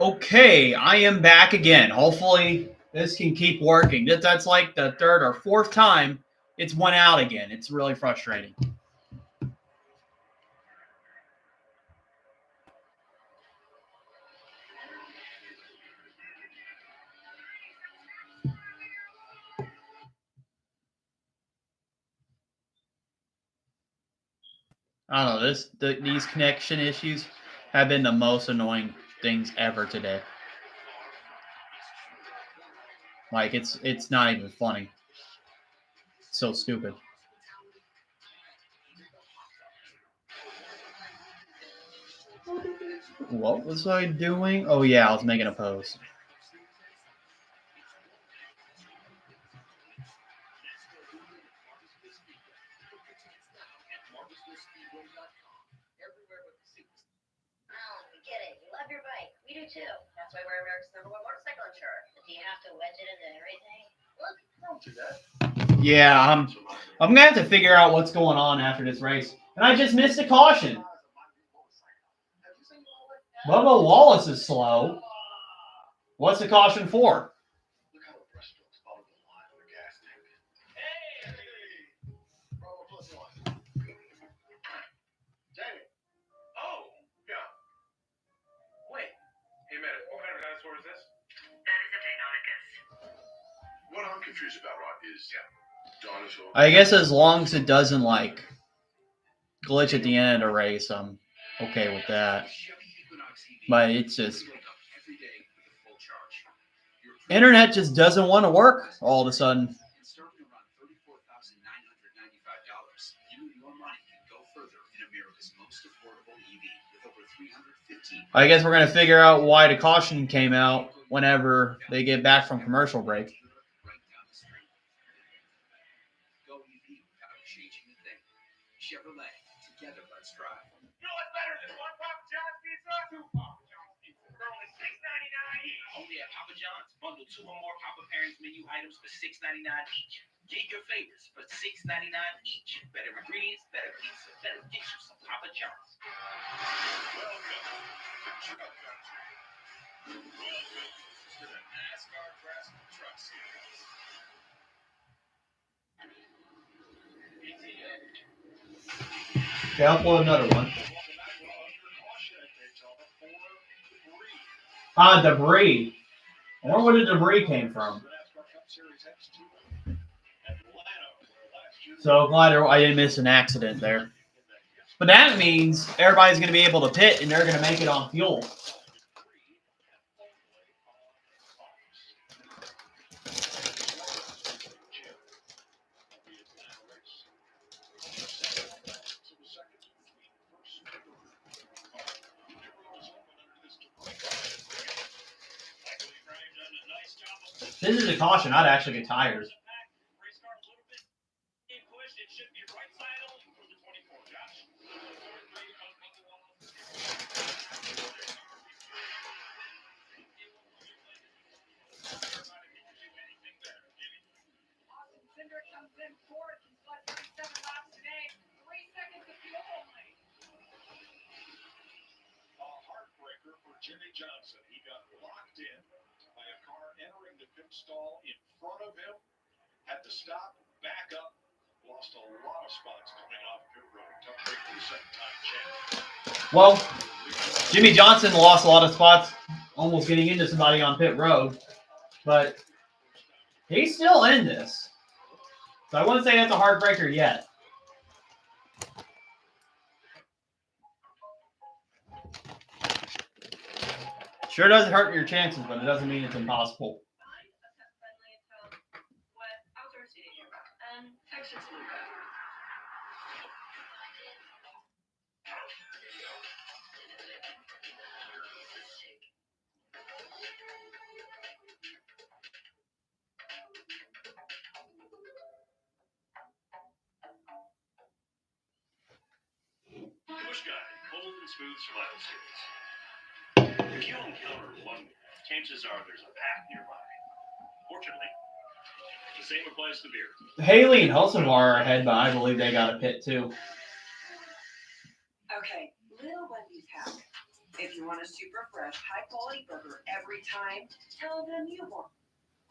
Okay, I am back again. Hopefully, this can keep working. That's like the third or fourth time it's went out again. It's really frustrating. I don't know. These connection issues have been the most annoying things ever today. Like it's not even funny. It's so stupid. What was I doing? Oh yeah, I was making a post. Yeah, I'm gonna have to figure out what's going on after this race. And I just missed a caution. Bubba Wallace is slow. What's the caution for? I guess as long as it doesn't like glitch at the end of the race, I'm okay with that. But it's just internet just doesn't want to work all of a sudden. I guess we're gonna figure out why the caution came out whenever they get back from commercial break. Okay, I'll upload another one. Debris. I wonder where the debris came from. So glad I didn't miss an accident there. But that means everybody's going to be able to pit and they're going to make it on fuel. If this is a caution, I'd actually get tires. Well, Jimmy Johnson lost a lot of spots almost getting into somebody on pit road, but he's still in this. So I wouldn't say that's a heartbreaker yet. Sure does hurt your chances, but it doesn't mean it's impossible. Haley and Hulsenbar are ahead, but I believe they got a pit too. If you want a super fresh, high quality burger every time, tell them you want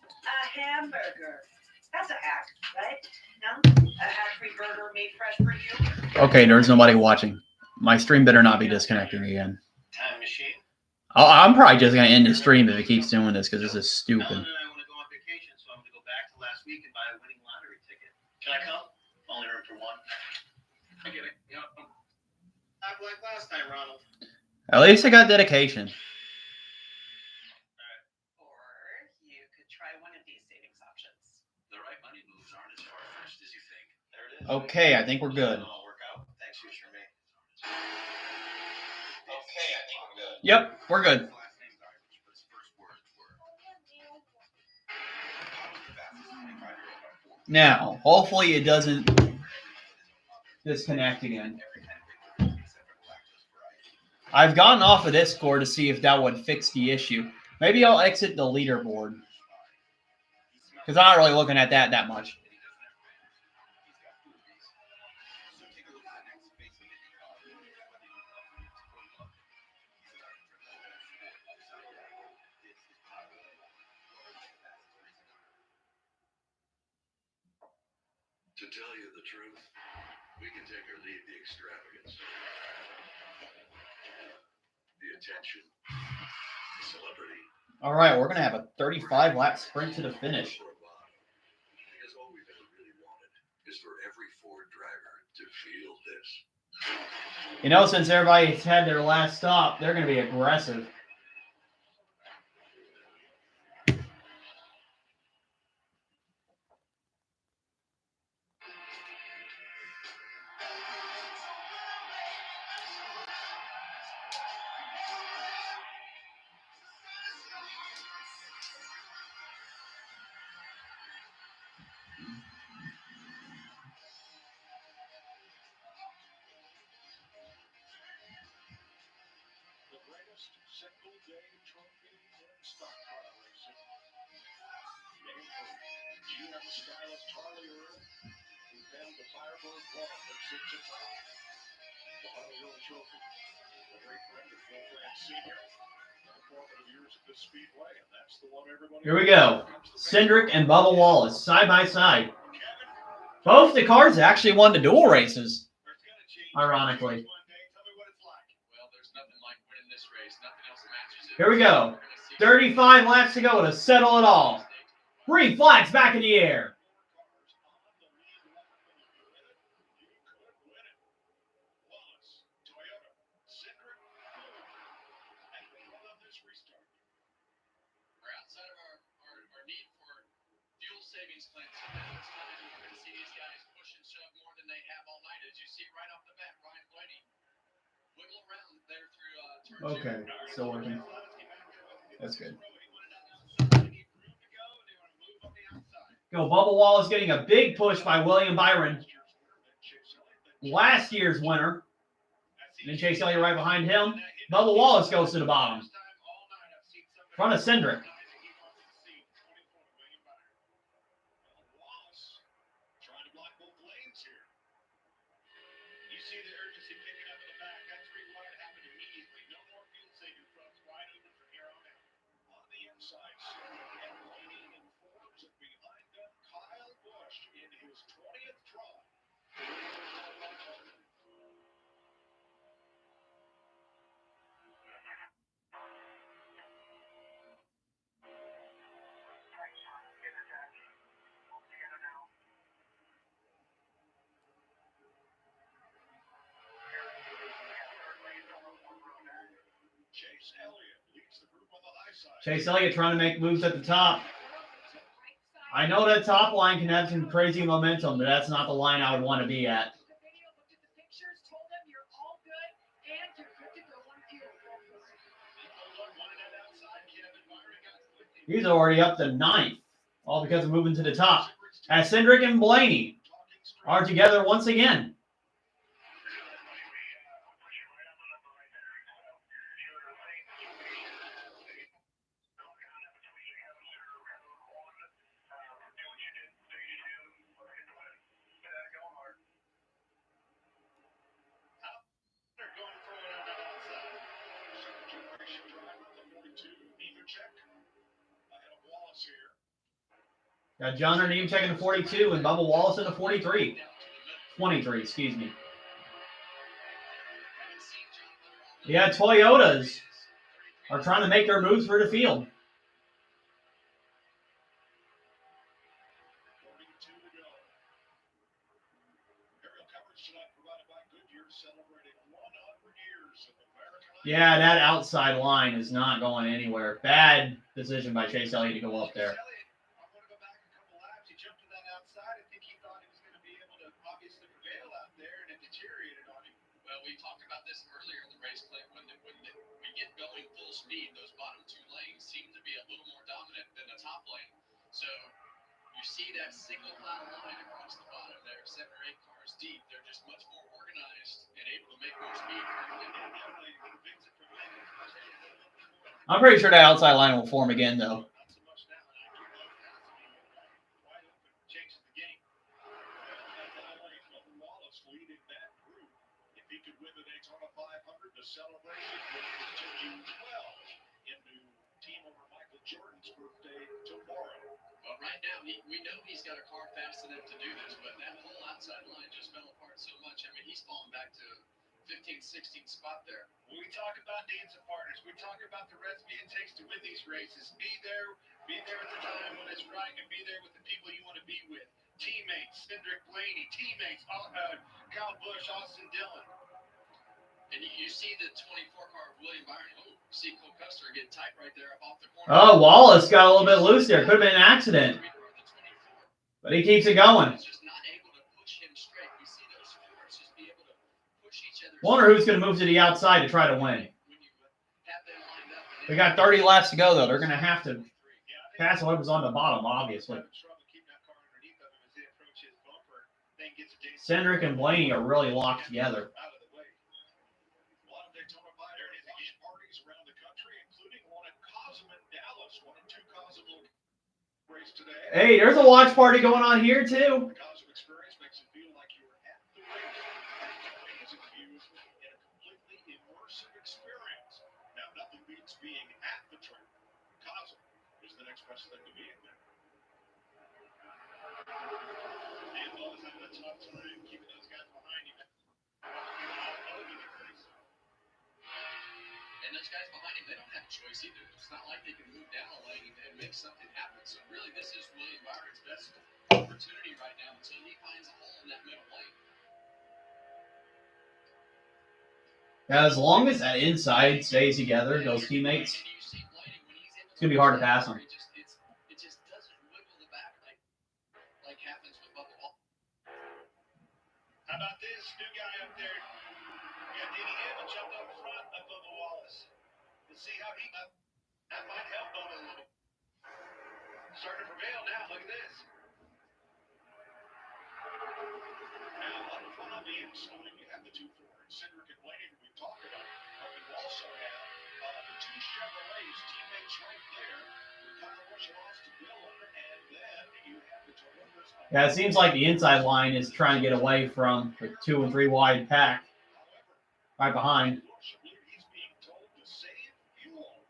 a hamburger. That's a hack, right? No? A hack-free burger made fresh for you? Okay, there's nobody watching. My stream better not be disconnecting again. Time machine. I'm probably just going to end the stream if it keeps doing this because this is stupid. Ellen and I want to go on vacation, so I'm going to go back to last week and buy a winning lottery ticket. Can I come? Only room for one. I get it. Yep. Not like last time, Ronald. At least I got dedication. Or you could try one of these savings options. The right money moves aren't as far-fetched as you think. There it is. Okay, I think we're good. It'll work out. Thanks, you for me. Okay, I think we're good. Yep, we're good. Now, hopefully it doesn't disconnect again. I've gotten off of Discord to see if that would fix the issue. Maybe I'll exit the leaderboard. Because I'm not really looking at that much. To tell you the truth, we can take or leave the extravagance, the attention, the celebrity. All right, we're going to have a 35-lap sprint to the finish. Because all we've ever really wanted is for every Ford driver to feel this. You know, since everybody's had their last stop, they're going to be aggressive. Single-day trophy in stock car racing. GM stylist Harley Earl, who penned the Firebird Ball that sits atop the Harley Earl Trophy. A great friend of Phil France Sr. Formative years at this speedway, and that's the one everybody. Here we go. Cindric and Bubba Wallace, side by side. Both the cars actually won the dual races, ironically. Here we go. 35 laps to go to settle it all. Green flags back in the air. Outside of our need for fuel savings plans, we're going to see these guys push and shove more than they have all night. As you see right off the bat, Ryan Blaney wiggle around there through turn two. Okay, still working. That's good. Go, Bubba Wallace getting a big push by William Byron. Last year's winner. And then Chase Elliott right behind him. Bubba Wallace goes to the bottom. In front of Cindric. Chase Elliott trying to make moves at the top. I know that top line can have some crazy momentum, but that's not the line I would want to be at. He's already up to 9th, all because of moving to the top. As Cindric and Blaney are together once again. Got John Name checking the 42 and Bubba Wallace in the 43. 23, excuse me. Yeah, Toyotas are trying to make their moves through the field. 42 to go. Aerial coverage tonight provided by Goodyear, celebrating 100 years of American. Yeah, that outside line is not going anywhere. Bad decision by Chase Elliott to go up there. I want to go back a couple laps. He jumped to that outside. I think he thought he was going to be able to obviously prevail out there, and it deteriorated on him. Well, we talked about this earlier in the race, Clint. When we get going full speed, those bottom two lanes seem to be a little more dominant than the top lane. So you see that single file line across the bottom there, 7 or 8 cars deep. They're just much more organized and able to make more speed. I'm pretty sure that outside line will form again, though. Not so much now. Wide open changes the game. Wallace leading that group. If he could win the Daytona 500, the celebration will continue well into team owner Michael Jordan's birthday tomorrow. Well, right now, we know he's got a car fast enough to do this, but that whole outside line just fell apart so much. I mean, he's fallen back to 15, 16 spot there. When we talk about dancing partners, we talk about the recipe it takes to win these races. Be there at the time when it's right, and be there with the people you want to be with. Teammates, Cedric Blaney, teammates, Kyle Busch, Austin Dillon. And you see the 24 car of William Byron. Oh, see Cole Custer getting tight right there up off the corner. Oh, Wallace got a little bit loose there. Could have been an accident. But he keeps it going. Just not able to push him straight. You see those cars just be able to push each other. Wonder who's going to move to the outside to try to win. They got 30 laps to go, though. They're going to have to pass whoever's on the bottom, obviously. Cedric and Blaney are really locked together. Hey, there's a watch party going on here, too. Being at the track. Cosm is the next best thing to being there. And Bubba's having a tough time keeping those guys behind him. And those guys behind him, they don't have a choice either. It's not like they can move down a lane and make something happen. So really, this is William Byron's best opportunity right now until he finds a hole in that middle lane. As long as that inside stays together, those teammates, it's going to be hard to pass them. It just doesn't wiggle the back like happens with Bubba Wallace. How about this new guy up there? We got Denny Hamlin jumped up front of Bubba Wallace. Let's see how he that might help Bubba a little. Starting to prevail now. Look at this. Now up front on the inside, you have the two forwards, Cedric and Blaney, who we've talked about. But you also have the two Chevrolets, teammates right there. Kyle Busch and Austin Dillon, and then you have the Toyotas. Yeah, it seems like the inside line is trying to get away from the 2 and 3 wide pack right behind. He's being told to save fuel.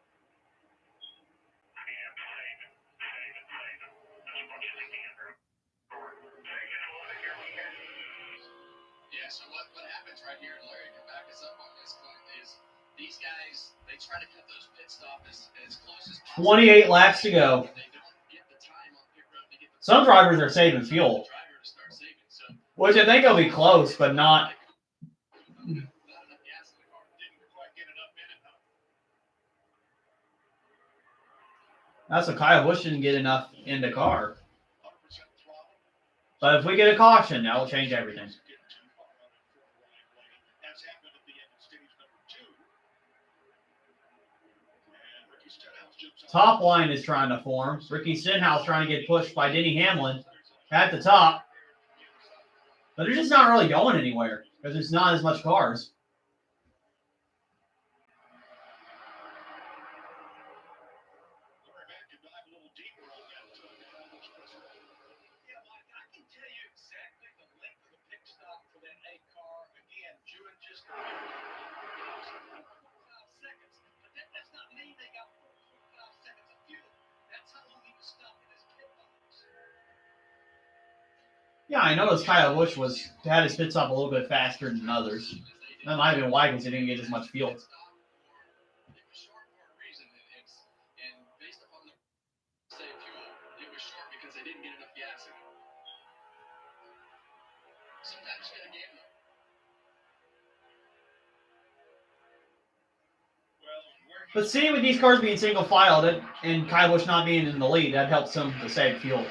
Yeah, so what happens right here, and Larry can back us up on this, is these guys, they try to cut those pit stops as close as possible. 28 laps to go. They don't get the time on pit road to get the Some drivers are saving fuel, driver to start saving. So which I think will be close, but not. not enough gas in the car. Didn't quite get enough in it, huh? That's what Kyle Busch didn't get enough in the car. 100% throttle. But if we get a caution, that will change everything. Get too far on it for Ryan Blaney. That's happened at the end of stage number 2. And Ricky Stenhouse jumps out. Top line is trying to form. Ricky Stenhouse trying to get pushed by Denny Hamlin at the top. But they're just not really going anywhere because there's not as much cars. Larry Mack can dive a little deeper on that. Yeah, Mike, I can tell you exactly the length of the pit stop for that A car. Again, doing just 5 seconds. But that does not mean they got 45 seconds of fuel. That's how long he was stopped in his pit box. Yeah, I noticed Kyle Busch had his pit stop a little bit faster than others. That might have been why, because he didn't get as much fuel. It was short for a reason, and based upon the save fuel, it was short because they didn't get enough gas in it. Sometimes you got to game them. But see, with these cars being single filed and Kyle Busch not being in the lead, that helps him to save fuel.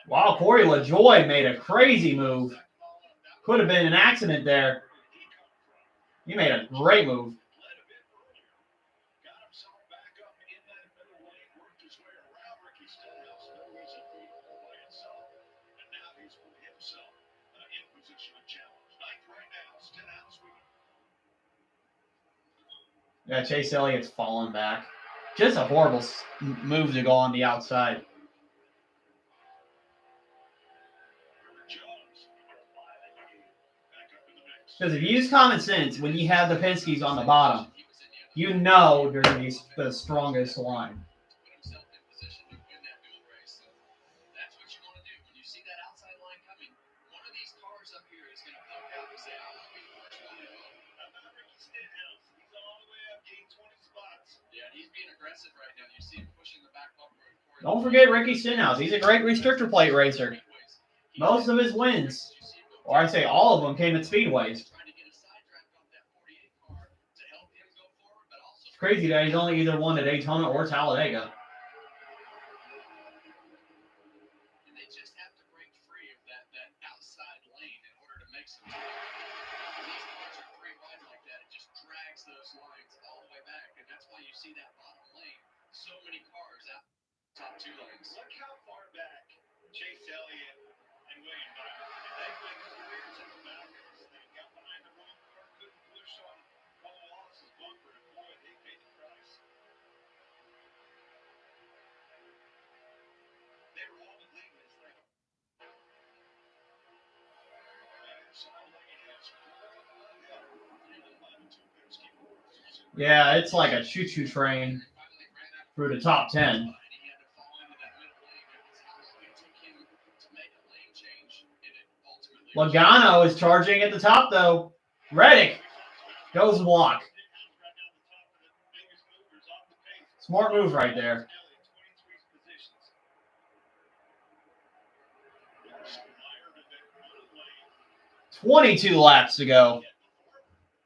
Wow, Corey LaJoie made a crazy move. Could have been an accident there. He made a great move. Yeah, Chase Elliott's falling back. Just a horrible move to go on the outside. Because if you use common sense, when you have the Penske's on the bottom, you know they're going to be the strongest line. Himself in position to win that dual race. So that's what you want to do. When you see that outside line coming, one of these cars up here is going to poke out and say, I want to be the first one to go. He's all the way up, gained 20 spots. Yeah, he's being aggressive right now. You see him pushing the back bumper. Don't forget Ricky Stenhouse. He's a great restrictor plate racer. Most of his wins, or I say all of them, came at speedways. It's crazy that he's only either won at Daytona or Talladega. And they just have to break free of that outside lane in order to make some time. When these cars are three wide like that, it just drags those lines all the way back, and that's why you see that bottom lane. So many cars out top two lanes. Look how far back Chase Elliott and William Byron. They went clear to the back of this thing, got behind the wrong car, couldn't push on Paul Wallace's bumper, and boy, they paid the price. They were all but leading this thing. Yeah, it's like a choo-choo train through the top 10. Logano is charging at the top, though. Reddick goes block. Smart move right there. 22 laps to go.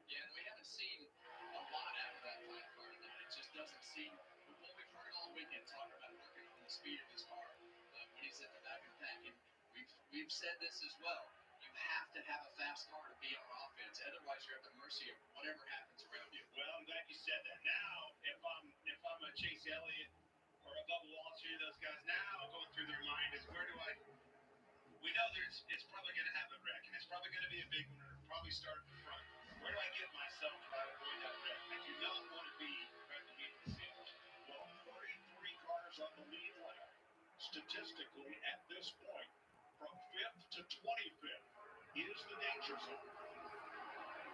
Yeah, we haven't seen a lot out of that car tonight. It just doesn't seem. What we've heard all weekend talking about working on the speed of his car when he's at the back of the pack, and we've said this as well. You have to have a fast car to be on offense. Otherwise, you're at the mercy of whatever happens around you. Well, I'm glad you said that. Now, if I'm a Chase Elliott or a Bubba Wallace, those guys now going through their mind is where do I? We know it's probably going to have a wreck, and it's probably going to be a big one, or probably start at the front. Where do I get myself to avoid that wreck? I do not want to be right behind the scenes. Well, 33 cars on the lead lap. Statistically, at this point, from 5th to 25th is the danger zone.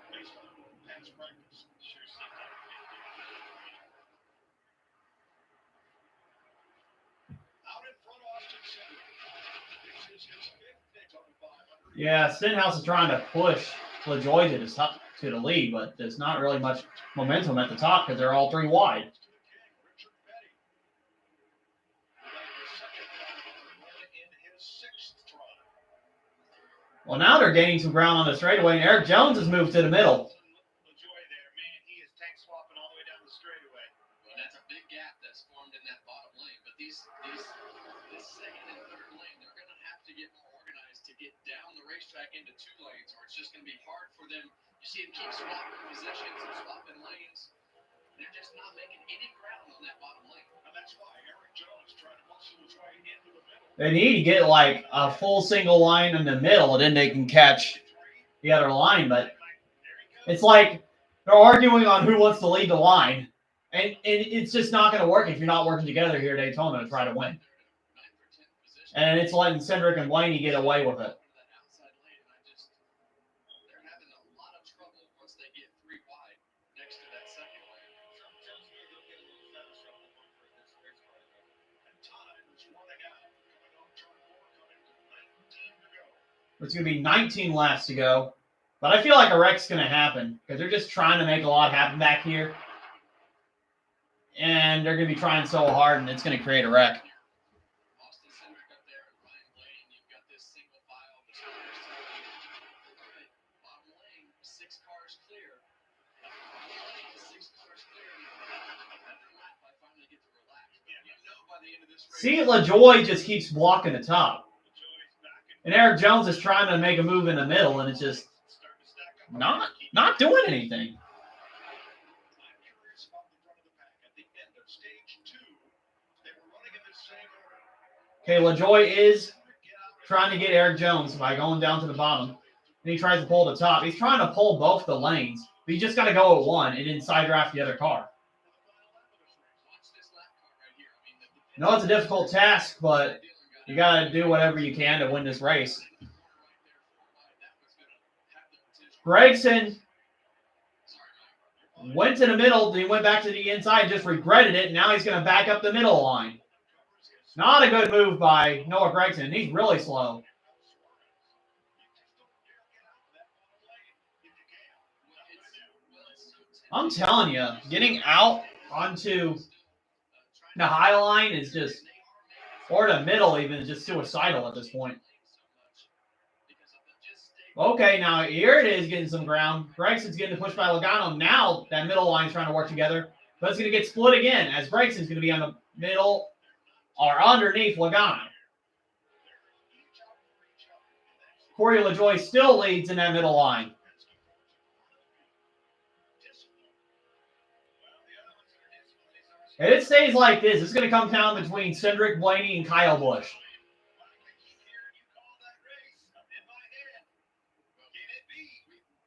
Based on past practice, sure seems like a big deal. Out in front, Austin Cindric. This is his 5th Daytona 500. Yeah, Stenhouse is trying to push LaJoie to the lead, but there's not really much momentum at the top because they're all three wide. Well, now they're gaining some ground on the straightaway, and Eric Jones has moved to the middle. He is tank swapping all the way down the straightaway. Well, that's a big gap that's formed in that bottom lane. But this second and third lane, they're going to have to get more organized to get down the racetrack into two lanes, or it's just going to be hard for them. You see them keep swapping positions and swapping lanes. They're just not making any ground on that bottom lane. And that's why Eric Jones tried to muscle his way into the middle. They need to get like a full single line in the middle, and then they can catch the other line. But it's like they're arguing on who wants to lead the line, and it's just not going to work if you're not working together here at Daytona to try to win. And it's letting Cindric and Blaney get away with it. They're having a lot of trouble once they get three wide next to It's going to be 19 laps to go. But I feel like a wreck's going to happen because they're just trying to make a lot happen back here. And they're going to be trying so hard, and it's going to create a wreck. Austin Cindric up there, Ryan Blaney, you've got this single file. The starters telling you, all right, bottom lane, 6 cars clear. 6 cars clear. After a lap, I finally get to relax. You know by the end of this race. See, LaJoy just keeps blocking the top. And Eric Jones is trying to make a move in the middle, and it's just not doing anything. I'm curious about the front of the pack. At the end of stage 2, they were running in the same order. Okay, LaJoy is trying to get Eric Jones by going down to the bottom. And he tries to pull the top. He's trying to pull both the lanes. But you just got to go at one and then side draft the other car. No, it's a difficult task, but you got to do whatever you can to win this race. Gregson went to the middle, then he went back to the inside, just regretted it, and now he's going to back up the middle line. Not a good move by Noah Gregson. He's really slow. I'm telling you, getting out onto the high line is just, or the middle even, is just suicidal at this point. Okay, now here it is getting some ground. Gregson's getting pushed by Logano. Now that middle line's trying to work together. But it's going to get split again as Gregson's going to be on the middle or underneath Logano. Corey LaJoy still leads in that middle line. If it stays like this, it's going to come down between Cindric, Blaney, and Kyle Busch.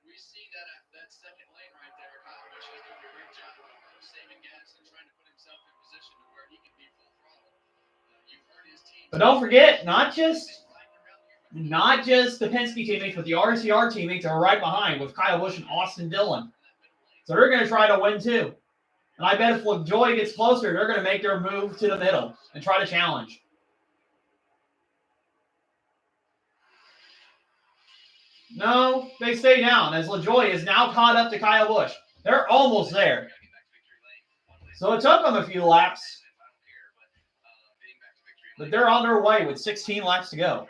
We see that second lane right there. Kyle Busch is doing a great job of saving gas and trying to put himself in position to where he can be full throttle. You've heard his team. But don't forget, not just the Penske teammates, but the RCR teammates are right behind with Kyle Busch and Austin Dillon. So they're going to try to win too. And I bet if LaJoy gets closer, they're going to make their move to the middle and try to challenge. No, they stay down as LaJoy is now caught up to Kyle Busch. They're almost there. So it took them a few laps. But they're on their way with 16 laps to go.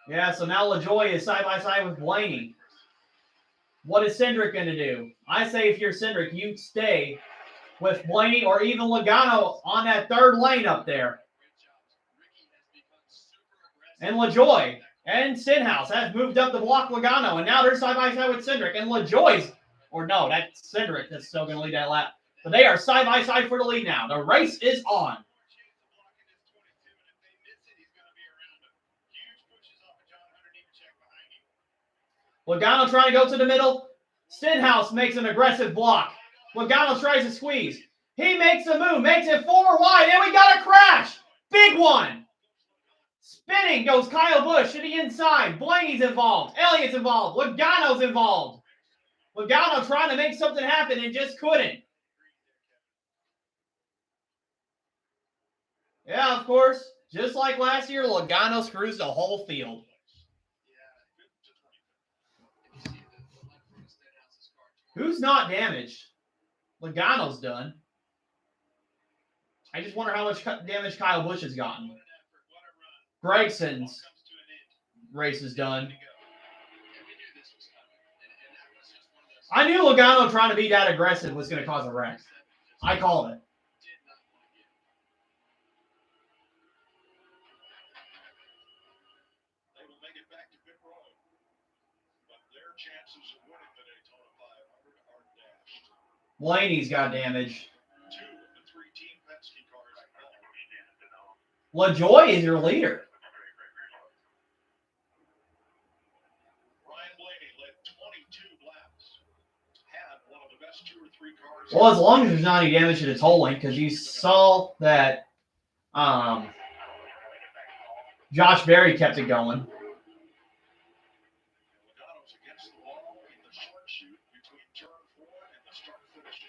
Yeah, so now LaJoy is side by side with Blaney. What is Cindric going to do? I say if you're Cindric, you stay with Blaney or even Logano on that third lane up there. And LaJoy and Stenhouse have moved up to block Logano, and now they're side by side with Cindric. And LaJoy's, or no, that's Cindric that's still going to lead that lap. But they are side by side for the lead now. The race is on. Logano trying to go to the middle. Stenhouse makes an aggressive block. Logano tries to squeeze. He makes a move, makes it 4 wide, and we got a crash. Big one. Spinning goes Kyle Busch to the inside. Blaney's involved. Elliott's involved. Logano's involved. Logano trying to make something happen and just couldn't. Yeah, of course. Just like last year, Logano screws the whole field. Who's not damaged? Logano's done. I just wonder how much damage Kyle Busch has gotten. Gregson's race is done. I knew Logano trying to be that aggressive was going to cause a wreck. I called it. They will make it back to pit road, but their chances of winning the Daytona 500 are dashed. Blaney's got damage. 2 of the 3 Team Penske cars are gone. LaJoy is your leader. Ryan Blaney led 22 laps. Had one of the best 2 or 3 cars. Well, as long as there's not any damage to the tow link, because you saw that Josh Berry kept it going. Logano's against the wall in the short shoot between turn 4 and the start finish.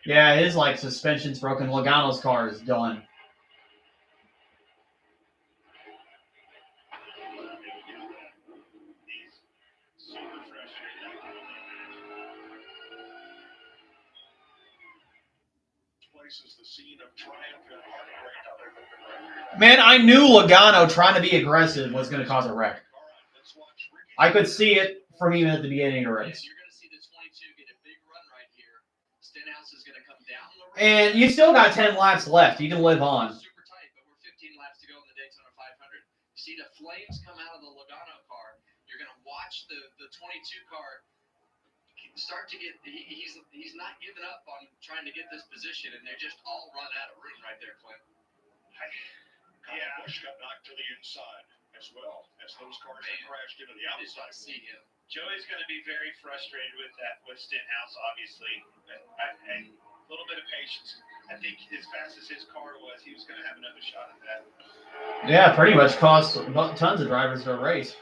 Yeah, his like suspension's broken. Logano's car is done. Places the scene of triumph and heartbreak. Man, I knew Logano trying to be aggressive was going to cause a wreck. Let's watch Ricky. I could see it from even at the beginning of the race. You're going to see the 22 get a big run right here. Stenhouse is going to come down the road. And you still got 10 laps left. You can live on. Super tight, but we're 15 laps to go in the Daytona 500. You see the flames come out of the Logano car. You're going to watch the 22 car start to get. He's not giving up on trying to get this position, and they just all run out of room right there, Clint. Yeah, Busch got knocked to the inside as well as those cars have crashed into the I just outside. want to see him. Joey's going to be very frustrated with that, with Stenhouse, obviously. And a little bit of patience. I think as fast as his car was, he was going to have another shot at that. Yeah, pretty much cost tons of drivers their race.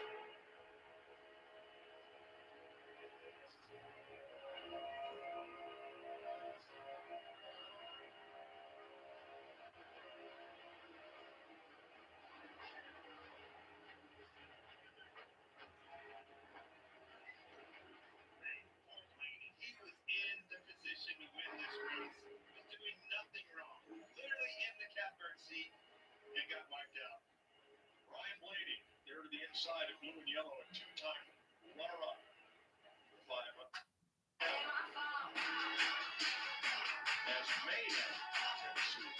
He was in the position to win this race. Was doing nothing wrong. Literally in the catbird seat and got wiped out. Ryan Blaney there to the inside of blue and yellow, a two-time runner-up. As mayhem ensues.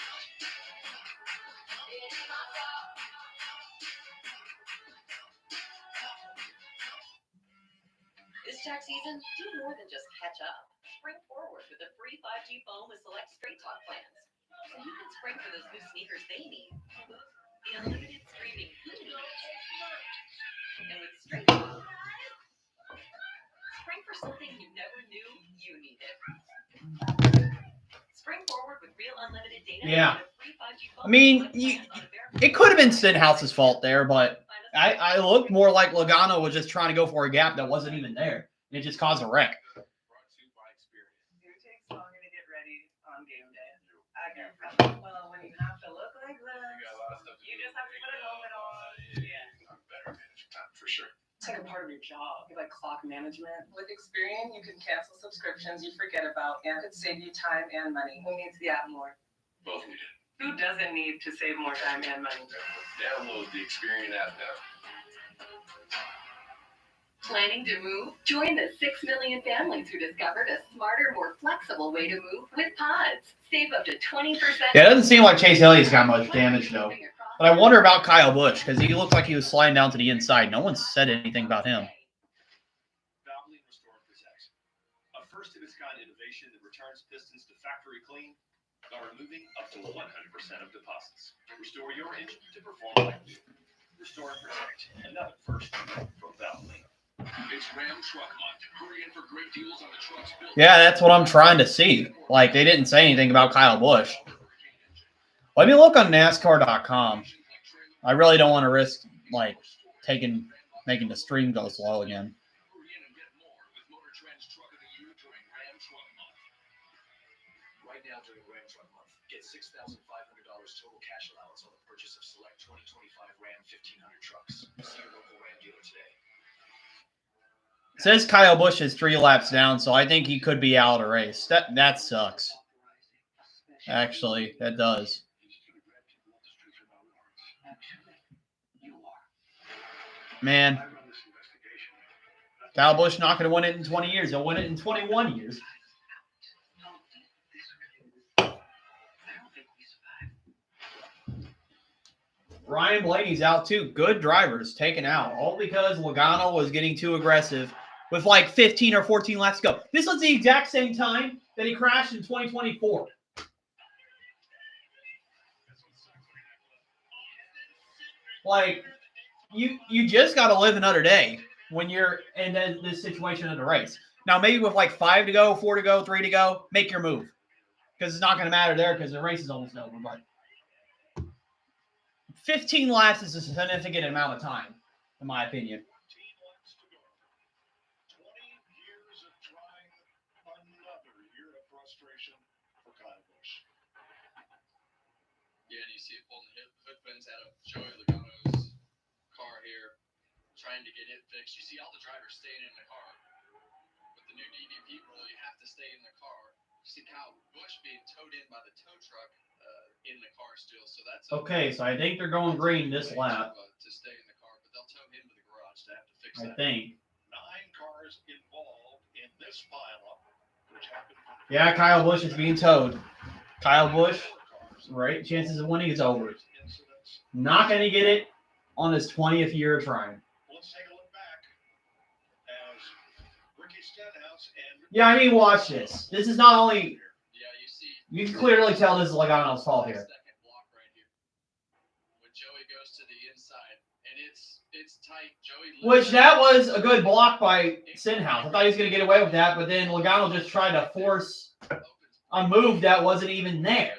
This tax season, do more than just catch up. Spring forward with a free 5G phone with select Straight Talk plans. So you can spring for those new sneakers they need. The unlimited streaming you need. And with Straight Talk, spring for something you never knew you needed. Spring forward with real unlimited data. Yeah. And a free 5G phone I mean, with select plans on a verified It could have been Stenhouse's fault there, but I looked more like Logano was just trying to go for a gap that wasn't even there. And it just caused a wreck. Brought to you by experience. Who takes longer to get ready on game day? I guess. Well, when you have to look like You got a this, lot of stuff to you do. just have to put a helmet on. Yeah. I'm better manage time for sure. It's like a part of your job, like clock management. With Experian, you can cancel subscriptions you forget about and it save you time and money. Who needs the app more? Both need it. Who doesn't need to save more time and money? Download the Experian app now. Planning to move? Join the 6 million families who discovered a smarter, more flexible way to move with Pods. Save up to 20%. Yeah, it doesn't seem like Chase Elliott's got much damage, though. But I wonder about Kyle Busch, because he looked like he was sliding down to the inside. No one said anything about him. Valvoline Restore Protect, a first-of-its-kind innovation that returns pistons to factory clean by removing up to 100% of deposits. Restore your engine to perform like new. Restore and Protect, another first from Valvoline. It's Ram Truck Month. Hurry in for great deals on the trucks built. Yeah, that's what I'm trying to see. Like, they didn't say anything about Kyle Busch. Let me look on NASCAR.com. I really don't want to risk, like, making the stream go slow again. Hurry in and get more with Motor Trend's Truck of the Year during Ram Truck Month. Right now during Ram Truck Month, get $6,500 total cash allowance on the purchase of select 2025 Ram 1500 trucks. See your local Ram dealer today. It says Kyle Busch is 3 laps down, so I think he could be out of the race. That sucks. Actually, that does. Man, Kyle Busch not going to win it in 20 years. He'll win it in 21 years. Ryan Blaney's out too. Good drivers taken out. All because Logano was getting too aggressive with like 15 or 14 laps to go. This was the exact same time that he crashed in 2024. Like, you just got to live another day when you're in this situation of the race. Now, maybe with like 5 to go, 4 to go, 3 to go, make your move. Because it's not going to matter there because the race is almost over. But 15 laps is a significant amount of time, in my opinion. 14 laps to go. 20 years of trying, another year of frustration opens out of Joey Logano's car here, trying to get it fixed. You see all the drivers staying in the car. With the new DDP rule, you have to stay in the car. You see Kyle Busch being towed in by the tow truck in the car still. So that's okay. So I think they're going green this lap. To stay in the car, but they'll tow him to the garage to have to fix I that. think. 9 cars involved in this pileup, which happened. Yeah, Kyle Busch is being towed. Kyle Busch, right? Chances of winning is over. Not going to get it on his 20th year of trying. Let's take a look back as Ricky Stenhouse and Yeah, I mean, watch this. This is not only. Yeah, you see. You can clearly tell this is Logano's fault here. Second block right here. When Joey goes to the inside, and it's tight. Joey. Which that was a good block by Stenhouse. I thought he was going to get away with that, but then Logano just tried to force a move that wasn't even there.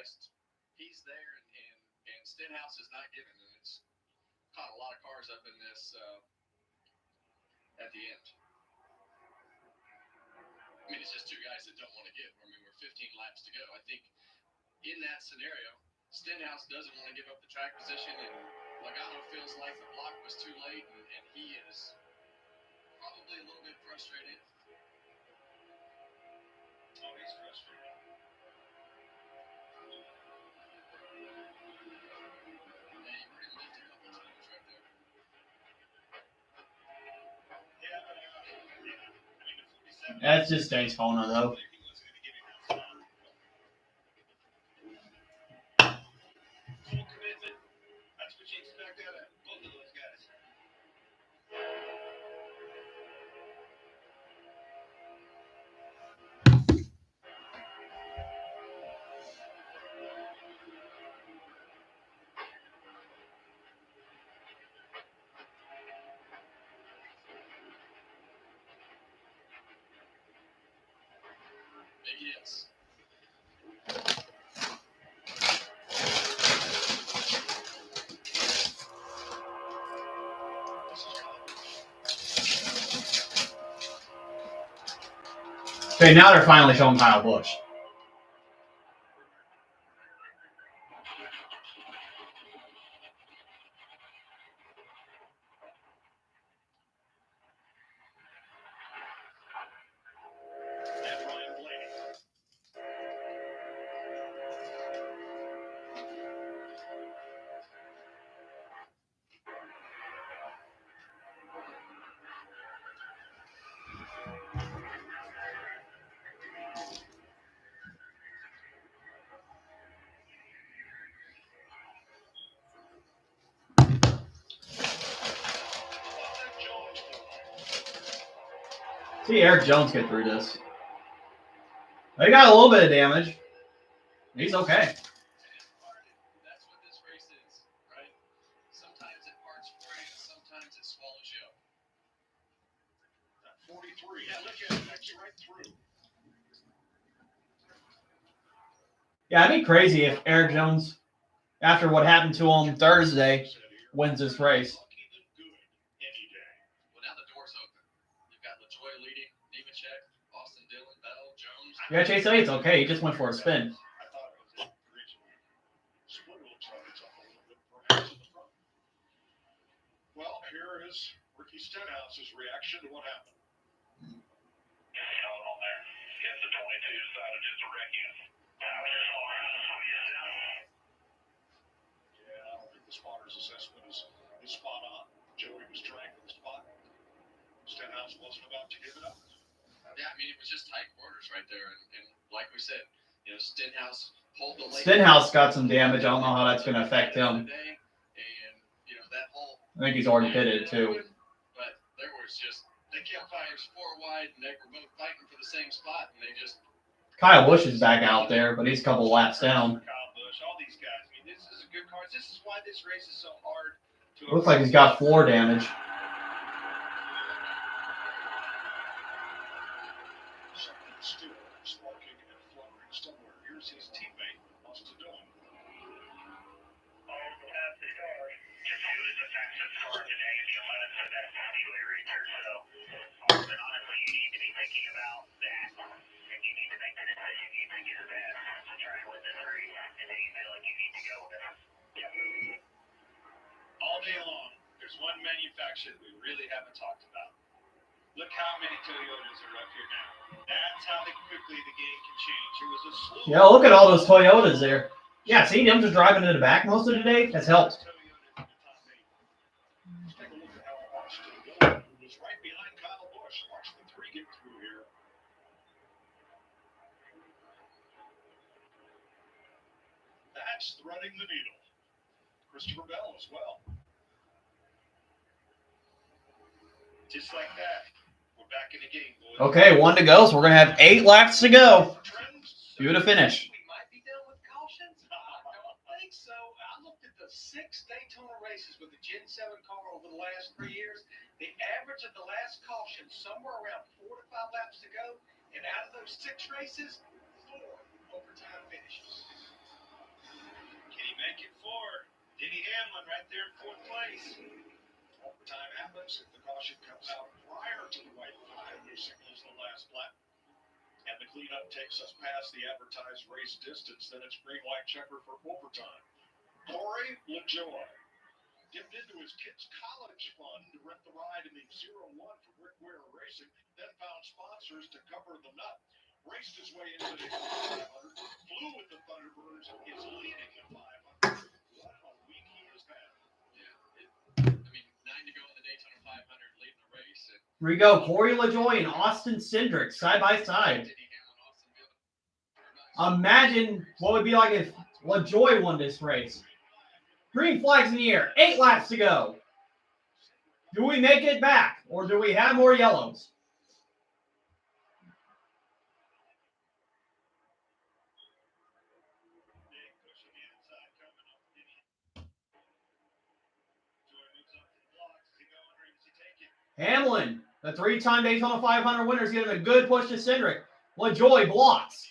He's there, and Stenhouse is not giving, and it's caught a lot of cars up in this at the end. I mean, it's just two guys that don't want to give. I mean, we're 15 laps to go. I think in that scenario, Stenhouse doesn't want to give up the track position, and Logano feels like the block was too late, and he is probably a little bit frustrated. Oh, he's frustrated. That's just Daytona, though. Full commitment. That's what you expect out of both of those guys. Big hits. Okay, now they're finally showing Kyle Busch. And Ryan Blaney. See Eric Jones get through this. They got a little bit of damage. He's okay. That's what this race is, right? Sometimes it parts for you, sometimes it swallows you up. 43. Yeah, look at it. Actually right through. Yeah, it'd be crazy if Eric Jones, after what happened to him Thursday, wins this race. Well, now the door's open. You've got LaJoy leading, Nemechek, Austin Dillon, Bell, Jones. Yeah, Chase Elliott's okay. He just went for a spin. I thought it was originally. Split looks like it's up a little bit, perhaps in the front. Well, here is Ricky Stenhouse's reaction to what happened. On there. Gets the 22 decided just to wreck him. Yeah, I don't think the spotter's assessment is spot on. Joey was trying for the spot. Stenhouse wasn't about to give it up. Yeah, I mean, it was just tight quarters right there. And like we said, you know, Stenhouse pulled the late. Stenhouse got some damage. I don't know how that's going to affect him. And, you know, that whole. I think he's already pitted it, too. But there was just, they kept fires 4 wide, and they were both fighting for the same spot, and they just. Kyle Busch is back out there, but he's a couple laps down. Kyle Busch, all these guys. I mean, this is a good car. This is why this race is so hard to. Looks like he's got floor damage. Something still sparking and fluttering somewhere. Here's his teammate, Austin Dillon. Just who is the fastest car today if you let us for that speedway research. So, but honestly, you need to be thinking about that. And you need to make the decision you think is best to try and win this race. And then you feel like you need to go with it. Yep. day long, there's one manufacturer we really haven't talked about. Look how many Toyotas are up here now. That's how quickly the game can change. There was a slew. Yeah, look at all those Toyotas there. Yeah, see them just driving to the back most of the day? That's helped. Let's take a look at how Austin Dillon, who was right behind Kyle Busch. Watch the three get through here. That's threading the needle. Christopher Bell as well. Just like that, we're back in the game, boys. Okay, 1 to go, so we're going to have 8 laps to go. Due to finish. We might be done with cautions. I don't think so. I looked at the 6 Daytona races with the Gen 7 car over the last 3 years. The average of the last caution, somewhere around 4 to 5 laps to go. And out of those 6 races, 4 overtime finishes. Can he make it 4? Denny Hamlin right there in 4th place. Overtime happens if the caution comes out prior to the white flag, which signals the last lap. And the cleanup takes us past the advertised race distance. Then it's green white checker for overtime. Corey LaJoy dipped into his kids' college fund to rent the ride in the 0-1 for Rick Ware Racing, then found sponsors to cover the nut. Raced his way into the 500, flew with the Thunderbirds, is leading the 500. What a week he has had. Yeah, 9 to go in the Daytona 500, leading the race. Here we go. Corey LaJoy and Austin Cindric side by side. Imagine what would be like if LaJoy won this race. Green flags in the air. 8 laps to go. Do we make it back, or do we have more yellows? Hamlin, the 3-time Daytona 500 winner, is giving a good push to Cindric. LaJoy blocks.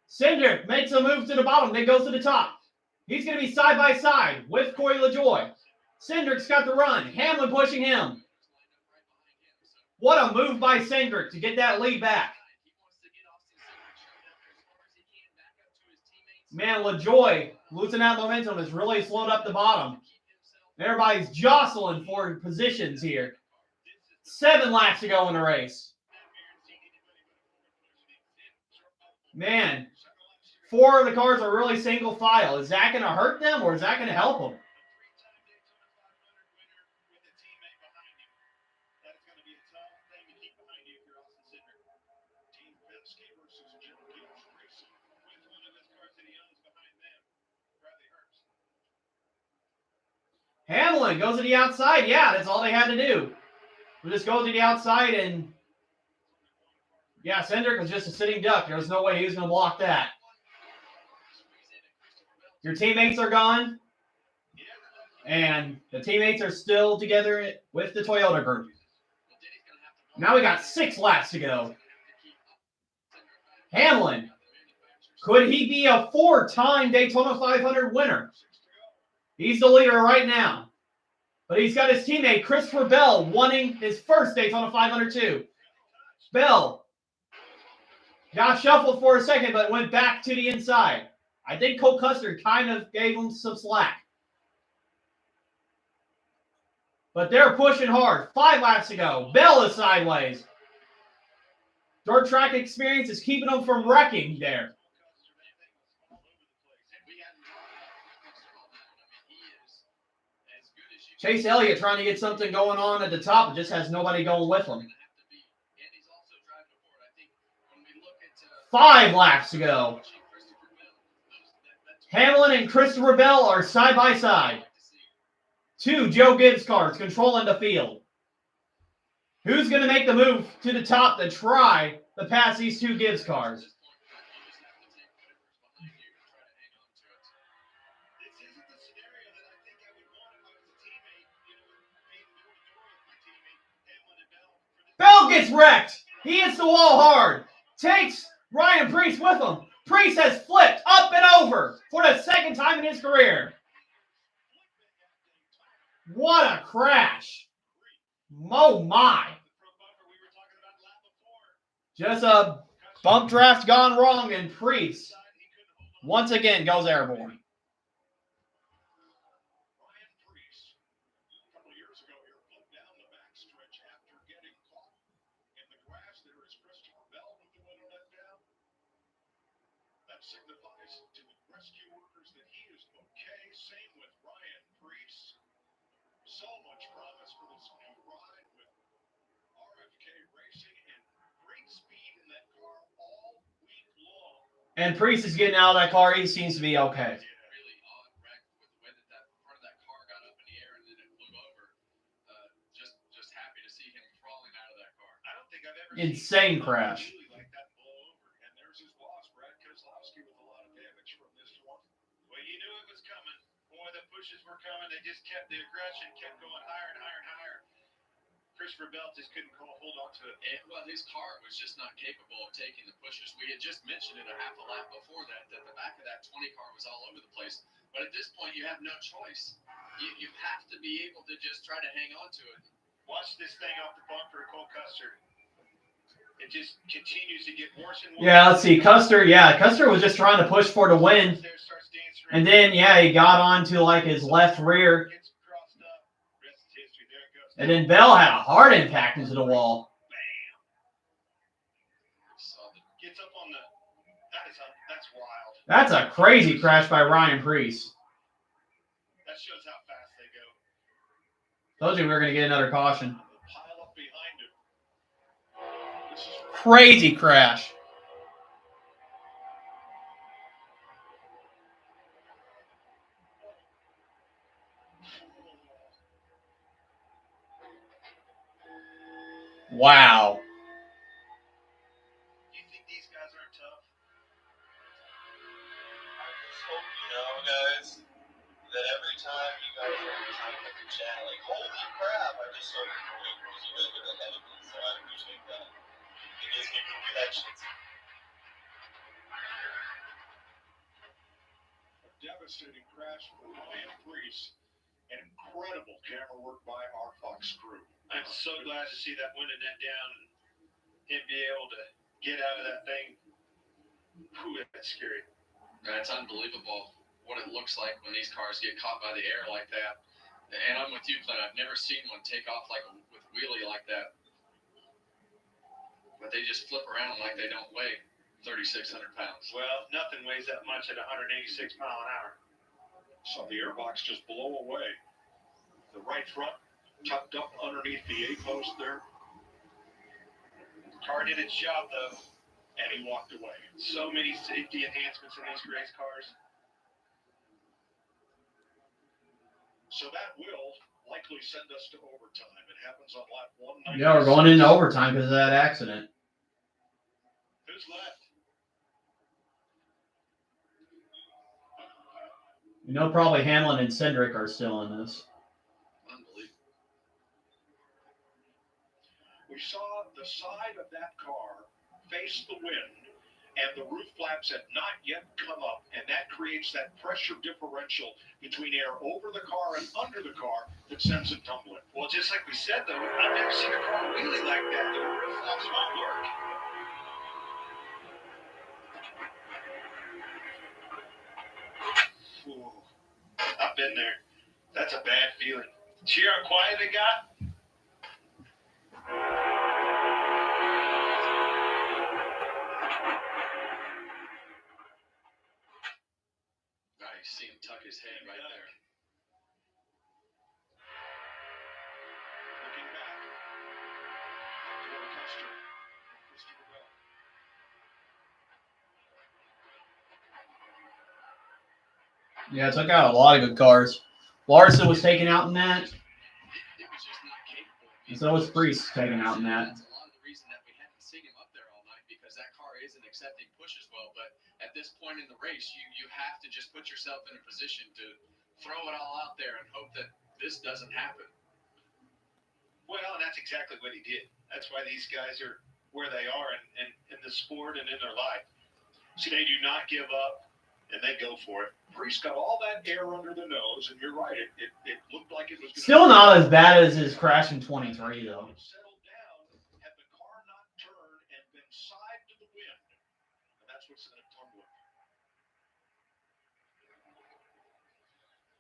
Cindric makes a move to the bottom, then goes to the top. He's going to be side by side with Corey LaJoy. Cindric's got the run. Hamlin pushing him. What a move by Cindric to get that lead back. Man, LaJoy losing that momentum has really slowed up the bottom. Everybody's jostling for positions here. 7 laps to go in the race. Man, 4 of the cars are really single file. Is that going to hurt them or is that going to help them? Hamlin goes to the outside. Yeah, that's all they had to do. We just go to the outside and yeah, Cindric was just a sitting duck. There was no way he was going to block that. Your teammates are gone. And the teammates are still together with the Toyota group. Now we got 6 laps to go. Hamlin. Could he be a 4-time Daytona 500 winner? He's the leader right now. But he's got his teammate, Christopher Bell, winning his first Daytona 500 too. Bell got shuffled for a second, but went back to the inside. I think Cole Custer kind of gave him some slack. But they're pushing hard. 5 laps to go. Bell is sideways. Dirt track experience is keeping them from wrecking there. Chase Elliott trying to get something going on at the top, but just has nobody going with him. 5 laps to go. Hamlin and Christopher Bell are side by side. 2 Joe Gibbs cars controlling the field. Who's going to make the move to the top to try to pass these 2 Gibbs cars? Bell gets wrecked. He hits the wall hard. Takes Ryan Preece with him. Preece has flipped up and over for the 2nd time in his career. What a crash. Oh my. Just a bump draft gone wrong, and Preece once again goes airborne. signifies to the rescue workers that he is okay. Same with Ryan Preece. So much promise for this new ride with RFK Racing and great speed in that car all week long. And Priest is getting out of that car. He seems to be okay. Really odd wreck with the way that front of that car got up in the air and then it flew over. Just happy to see him crawling out of that car. I don't think I've ever Insane seen crash. really like that blow over. And there's his boss, Brad Keselowski, with a lot of damage from this one. Well, you knew it was coming. Boy, the pushes were coming. They just kept the aggression, kept going higher and higher and higher. Christopher Bell just couldn't hold on to it. And, well, his car was just not capable of taking the pushes. We had just mentioned it a half a lap before that the back of that 20 car was all over the place. But at this point, you have no choice. You have to be able to just try to hang on to it. Watch this thing off the bumper of Cole Custer. It just continues to get worse and worse. Yeah, let's see. Custer, Custer was just trying to push for the win. And then, he got onto like his left rear. And then Bell had a hard impact into the wall. Gets up on the. That's wild. That's a crazy crash by Ryan Preece. That shows how fast they go. Told you we were going to get another caution. Pile up behind him. This is Crazy crash. Wow. You think these guys aren't tough? I just hope you know, guys, that every time you guys are trying to chat, like, holy crap, I just saw you doing because you guys are ahead of me, so I appreciate that. It gives me good connections. A devastating crash for Ryan Preece. An incredible camera work by our Fox crew. I'm so glad to see that window net down and him be able to get out of that thing. Whew, that's scary. It's unbelievable what it looks like when these cars get caught by the air like that. And I'm with you, Clint. I've never seen one take off like with wheelie like that. But they just flip around like they don't weigh 3,600 pounds. Well, nothing weighs that much at 186 mile an hour. Saw the airbox just blow away. The right front tucked up underneath the A-post there. The car did its job, though, and he walked away. So many safety enhancements in these race cars. So that will likely send us to overtime. It happens on lap 196. Yeah, we're going into overtime because of that accident. Who's left? You know, probably Hamlin and Cindric are still in this. Unbelievable. We saw the side of that car face the wind, and the roof flaps had not yet come up, and that creates that pressure differential between air over the car and under the car that sends it tumbling. Well, just like we said, though, I've never seen a car wheelie like that. The roof flaps might work. Ooh, I've been there. That's a bad feeling. See how quiet they got? You see him tuck his head right there. Looking back. Cole Custer. Christopher Bell. Yeah, it took out a lot of good cars. Larson was taken out in that. It was just not capable. And so was Priest taken out in that. That's a lot of the reason that we haven't seen him up there all night, because that car isn't accepting pushes well. But at this point in the race, you have to just put yourself in a position to throw it all out there and hope that this doesn't happen. Well, and that's exactly what he did. That's why these guys are where they are in the sport and in their life. So they do not give up, and they go for it. Priest got all that air under the nose, and you're right. It looked like it was Still not as bad as his crash in 23, though. Settled down, had the car not turned and been side to the wind. And that's what sent it tumbling.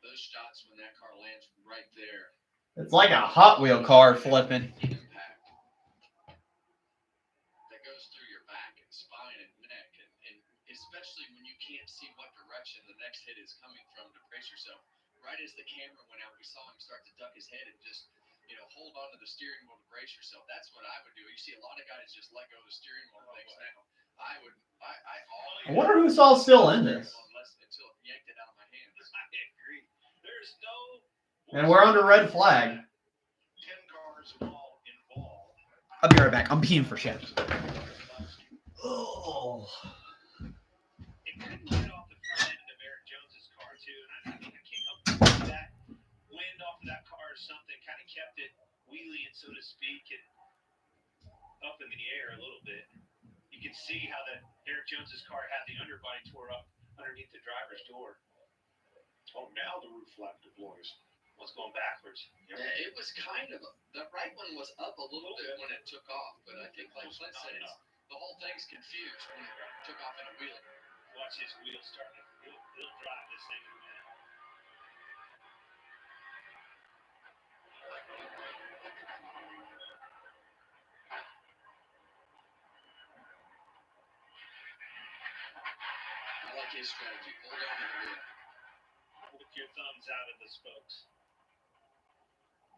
Those shots when that car lands right there. It's like a Hot Wheel car flipping. Impact that goes through your back and spine and neck, and especially when you as the camera went out, we saw him start to duck his head and just, hold onto the steering wheel to brace yourself. That's what I would do. You see a lot of guys just let go of the steering wheel things now. I I wonder who's all still in this. Until it yanked it out of my hands. I agree. There's no. And we're under red flag. 10 cars all involved. I'll be right back. I'm peeing for shit. Oh. It couldn't get off the front end of Eric Jones's car too, and I can't help but think that wind off of that car or something kind of kept it wheeling, so to speak, and up in the air a little bit. You can see how that Eric Jones's car had the underbody tore up underneath the driver's door. Oh, now the roof flap deploys. Was going backwards. Yeah, it was kind of the right one was up a little bit when it took off, but I think like Clint said, the whole thing's confused when it took off in a wheel. Watch his wheels starting. He'll drive this thing in a minute. I like his strategy. Hold on to the wheel. With your thumbs out of the spokes.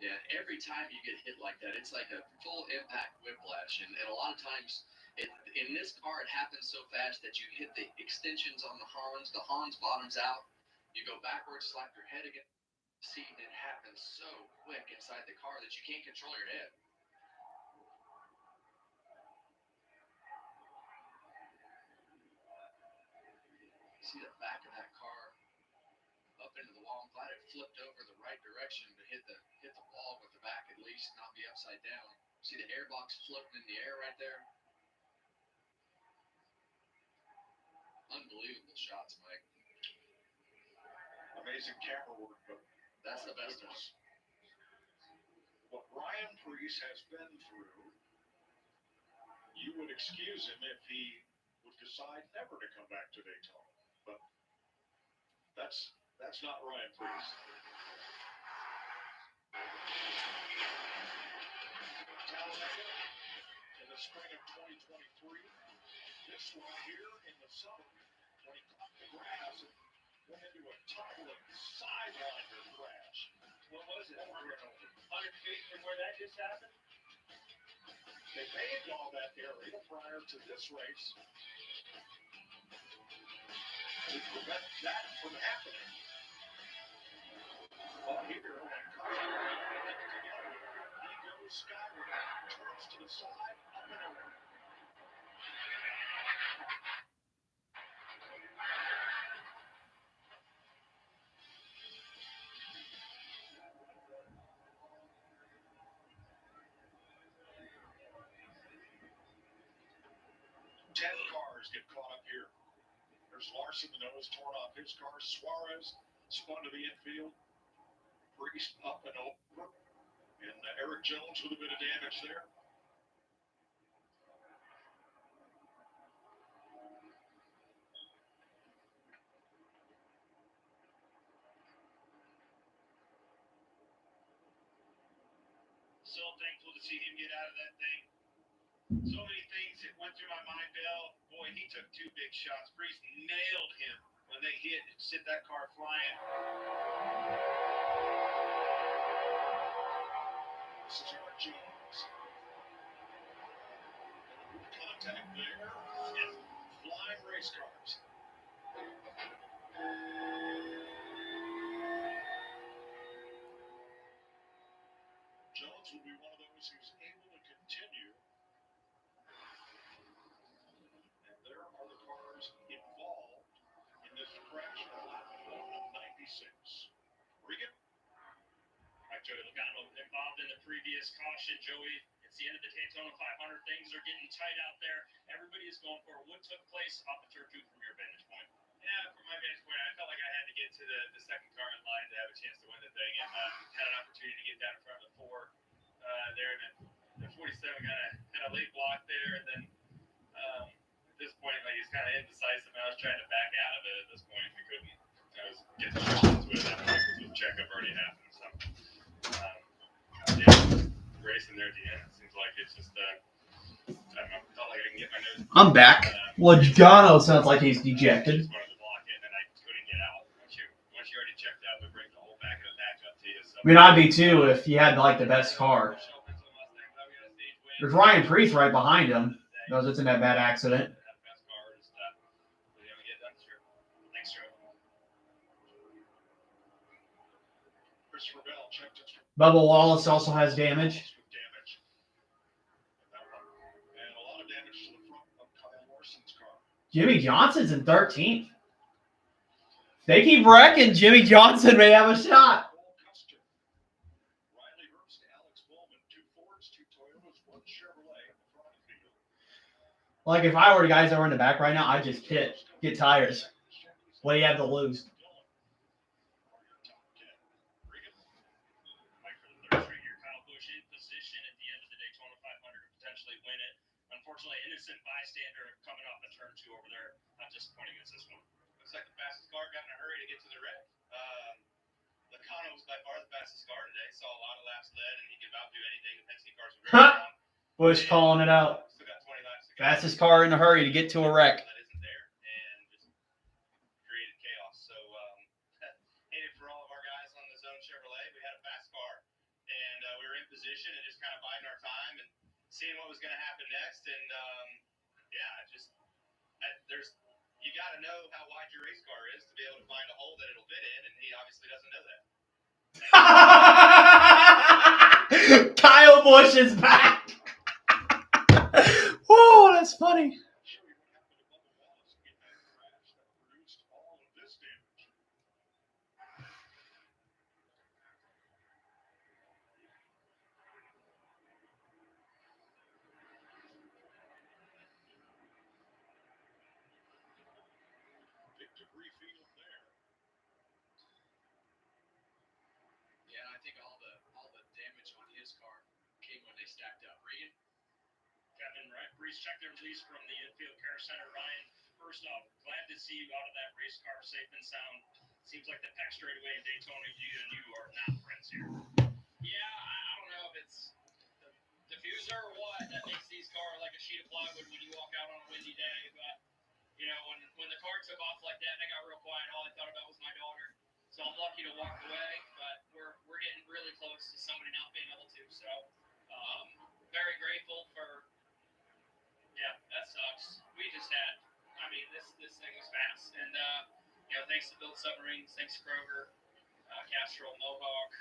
Yeah, every time you get hit like that, it's like a full impact whiplash. And a lot of times, in this car, it happens so fast that you hit the extensions on the Hans bottoms out, you go backwards, slap your head against the seat, and it happens so quick inside the car that you can't control your head. See the back of that car up into the wall. I'm glad it flipped over the right direction to hit the wall with the back at least, not be upside down. See the airbox floating in the air right there? Unbelievable shots, Mike. Amazing camera work, but that's the best one. What Ryan Preece has been through, you would excuse him if he would decide never to come back to Daytona. But that's not Ryan Preece. Talladega in the spring of 2023. This one here in the summer when he caught the grass and went into a tumbling sideliner crash. What was it? 100 feet from where that just happened? They paved all that area prior to this race to prevent that from happening. But here, when Kyle together, he goes skyward, turns to the side, up and over. Cars get caught up here. There's Larson, the nose torn off his car. Suarez spun to the infield. Preece up and over. And Eric Jones with a bit of damage there. So thankful to see him get out of that thing. So many things that went through my mind, Bill. Boy, he took 2 big shots. Preece nailed him when they hit and sent that car flying. This is Eric Jones. Contact there. And flying race cars. Jones will be one of those who's able to continue. And there are the cars involved in this crash on lap 1 of 96. Regan? All right, Joey Logano involved in the previous caution. Joey, it's the end of the Daytona 500. Things are getting tight out there. Everybody is going for what took place off the turf 2 from your vantage point. Yeah, from my vantage point, I felt like I had to get to the second car in line to have a chance to win the thing, and had an opportunity to get down in front of the 4 there, and then the 47 had a late block there, and then at this point, like, he's kind of indecisive, and I was trying to back out of it. At this point, we couldn't. I was getting into it at that point because the checkup already happened. So, racing there at the end, it seems like it's just I don't know, felt like I can get my nose. I'm back. Logano sounds like he's dejected. Just wanted to block it, and I couldn't get out. Once you already checked out, it brings the whole back I mean, I'd be too if he had like the best car. There's Ryan Priest right behind him. Knows it's in that bad accident. Christopher Bell checked it. Bubba Wallace also has damage. And a lot of damage to the front of Kyle Larson's car. Jimmy Johnson's in 13th. They keep wrecking. Jimmy Johnson may have a shot. Riley Herbst to Alex Bowman, 2 Fords, 2 Toyotas, 1 Chevrolet in the front of the field. Like if I were the guys that were in the back right now, I'd just pit, get tires. What do you have to lose? Mike for the third straight year. Kyle Busch in position at the end of the Daytona 500 to potentially win it. Unfortunately, innocent bystander coming off the turn 2 over there. Not disappointing against this one. Looks like the fastest car got in a hurry to get to the wreck. Lacano was by far the fastest car today. Saw a lot of laps led, and he could outdo anything the Penske cars were very on. Busch calling it out. Still got 20 laps to go. Fastest car in a hurry to get to a wreck. That isn't there, and just created chaos. So, hated for all of our guys on the Zone Chevrolet. We had a fast car, and we were in position and just kind of biding our time and seeing what was going to happen next. And you got to know how wide your race car is to be able to find a hole that it'll fit in, and he obviously doesn't know that. Kyle Busch is back. Whoa, that's funny. Show you what happened to Bubba Wallace in that crash that produced all of this damage. Big debris field there. Yeah, I think all the damage on his car came when they stacked up. Regan? Kevin, right? Breeze checked their release from the infield care center. Ryan, first off, glad to see you out of that race car safe and sound. Seems like the Peck straightaway in Daytona, you and you are not friends here. Yeah, I don't know if it's the diffuser or what that makes these cars like a sheet of plywood when you walk out on a windy day. But, you know, when the car took off like that and I got real quiet, all I thought about was my daughter. So I'm lucky to walk away, but we're getting really close to somebody not being able to. So very grateful for. Yeah, that sucks. We just had. I mean, this thing was fast, and thanks to Build Submarines, thanks to Kroger, Castrol, Mohawk,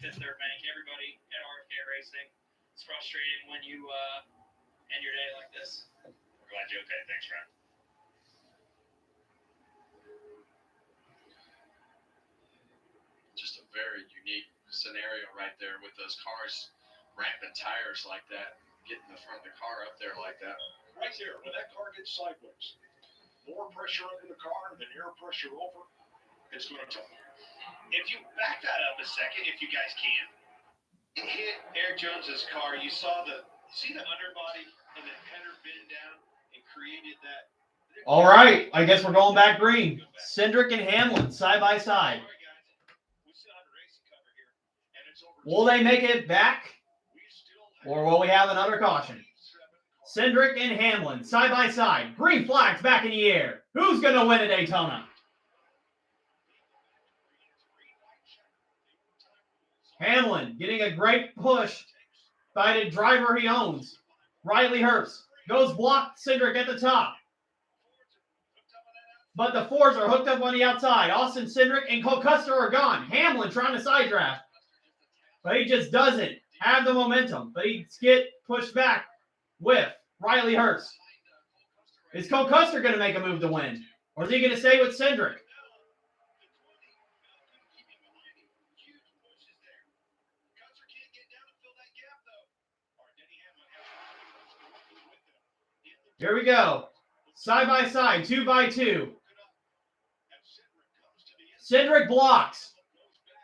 Fifth Third Bank, everybody at RFK Racing. It's frustrating when you end your day like this. We're glad you're okay. Thanks, Ryan. Just a very unique scenario right there with those cars ramping tires like that, getting the front of the car up there like that. Right there, when that car gets sideways, more pressure under the car than air pressure over, it's going to tell you. If you back that up a second, if you guys can, it hit Eric Jones's car. You see the underbody and the header bend down and created that. All right, I guess we're going back green. Cindric and Hamlin side by side. Sorry, guys. We still have the racing cover here, and it's over. Will they make it back, We still or will we have another caution? 7 cars. Cindric and Hamlin side by side. Green flags back in the air. Who's going to win at Daytona? Hamlin getting a great push by the driver he owns. Riley Herbst goes block Cindric at the top. But the Fords are hooked up on the outside. Austin Cindric and Cole Custer are gone. Hamlin trying to side draft. But he just doesn't have the momentum. But he get pushed back with Riley Herbst. Is Cole Custer going to make a move to win? Or is he going to stay with Cindric? Here we go. Side by side, 2 by 2. Cindric blocks.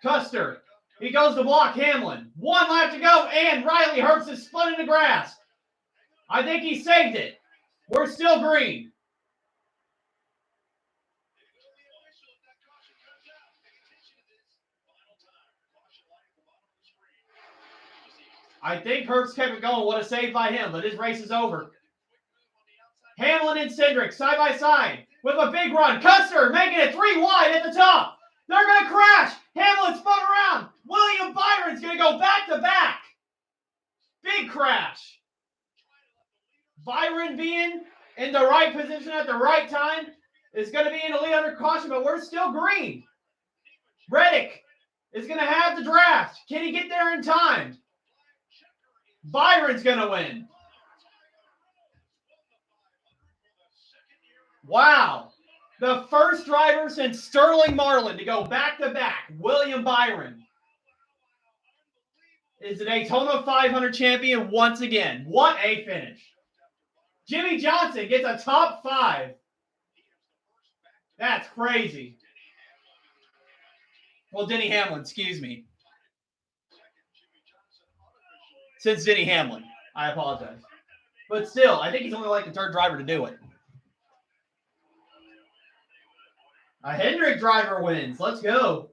Custer. He goes to block Hamlin. 1 lap to go, and Riley Herbst is spun in the grass. I think he saved it. We're still green. I think Herbst kept it going. What a save by him, but his race is over. Hamlin and Cindric side by side with a big run. Custer making it 3 wide at the top. They're going to crash. Hamlin spun around. William Byron's going to go back to back. Big crash. Byron being in the right position at the right time is going to be in the lead under caution, but we're still green. Reddick is going to have the draft. Can he get there in time? Byron's going to win. Wow. The first driver since Sterling Marlin to go back-to-back, William Byron, is the Daytona 500 champion once again. What a finish. Jimmy Johnson gets a top 5. That's crazy. Well, Denny Hamlin, excuse me. Since Denny Hamlin. I apologize. But still, I think he's only like the third driver to do it. A Hendrick driver wins. Let's go.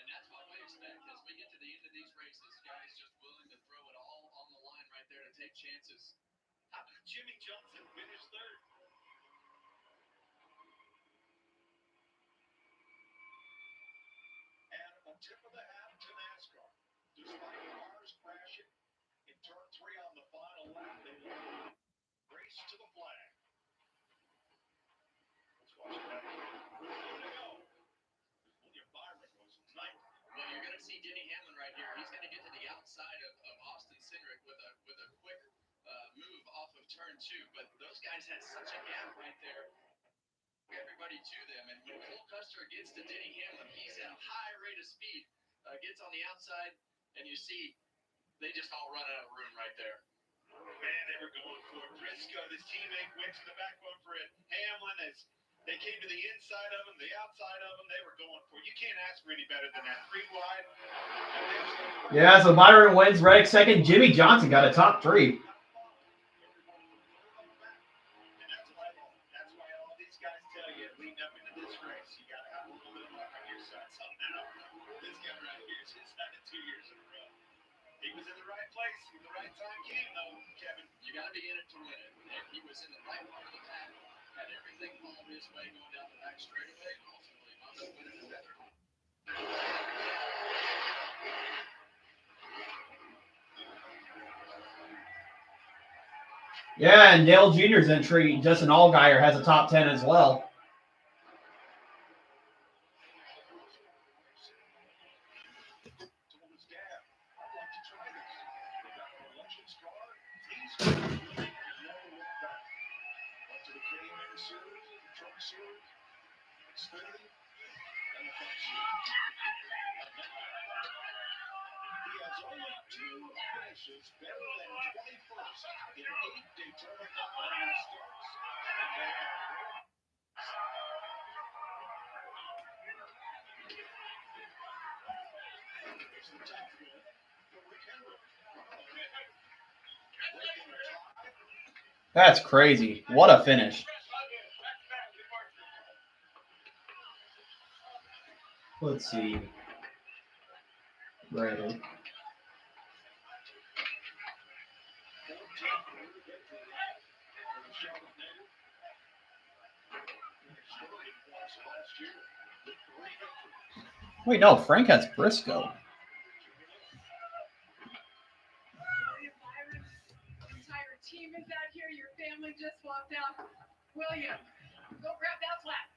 And that's what we expect as we get to the end of these races. Guys just willing to throw it all on the line right there to take chances. How did Jimmy Johnson finish third? And a tip of the hat to NASCAR. Despite cars crashing in turn 3 on the final lap, they race to the flag. Let's watch it happen. Here we go. William Byron was ninth. Well, you're going to see Denny Hamlin right here. He's going to get to the outside of Austin Cindric with a quick move off of turn 2. But those guys had such a gap right there. Everybody to them. And when Cole Custer gets to Denny Hamlin, he's at a high rate of speed. Gets on the outside, and you see they just all run out of room right there. Man, they were going for it. Briscoe, his teammate, went to the back one for it. Hamlin, as they came to the inside of him, the outside of him, they were going for it. You can't ask for any better than that. 3 wide. Yeah, so Byron wins. Reddick second. Jimmy Johnson got a top 3. That's why all these guys tell you, leading up into this race, you got to have a little bit of luck on your side. So now, this guy right here is his second 2 years in a row. He was in the right place when the right time came, though, Kevin. You got to be in it to win it. And he was in the right part of the pack, had everything fall his way going down the back straightaway, and ultimately wound up winning the feather. Yeah, and Dale Jr.'s entry, Justin Allgaier, has a top 10 as well. Better than 21st in 8 Daytona 500 starts. It's the top win for Rick Hendrick. That's crazy. What a finish. Let's see. Reddick. Wait, no, Frank has Briscoe. William Byron's entire team is out here. Your family just walked out. William, go grab that flag.